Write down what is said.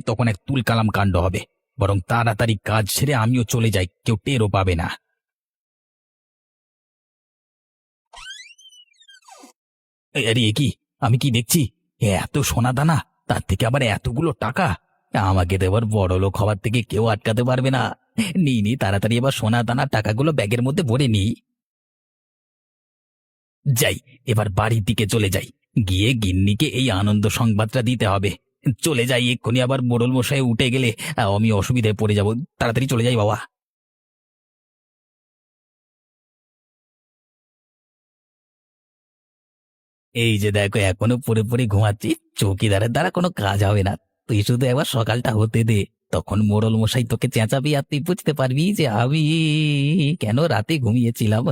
তখন এক তুলকালাম কাণ্ড হবে। বরং তাড়াতাড়ি কাজ ছেড়ে আমিও চলে যাই, কেউ টেরও পাবে না। আরে এ কি, আমি কি দেখছি? এত সোনা দানা, তার থেকে আবার এতগুলো টাকা! আমাকে তো এবার বড়লোক হওয়ার থেকে কেউ আটকাতে পারবে না। নি তাড়াতাড়ি এবার সোনা দানা টাকাগুলো ব্যাগের মধ্যে ভরে নিই। যাই, এবার বাড়ির দিকে চলে যাই। গিয়ে গিন্নিকে এই আনন্দ সংবাদটা দিতে হবে। চলে যাই এক্ষুনি, আবার মোড়ল মশাই উঠে গেলে আমি অসুবিধায় পড়ে যাব। তাড়াতাড়ি চলে যাই বাবা। এই যে দেখো, এখনো পুরোপুরি ঘুমাচ্ছি। চৌকিদারের দ্বারা কোনো কাজ হবে না। তুই শুধু একবার সকালটা হতে দে। তখন মোড়ল মশাই তোকে চেঁচাবি আর তুই বুঝতে পারবি যে আমি কেন রাতে ঘুমিয়েছিলাম।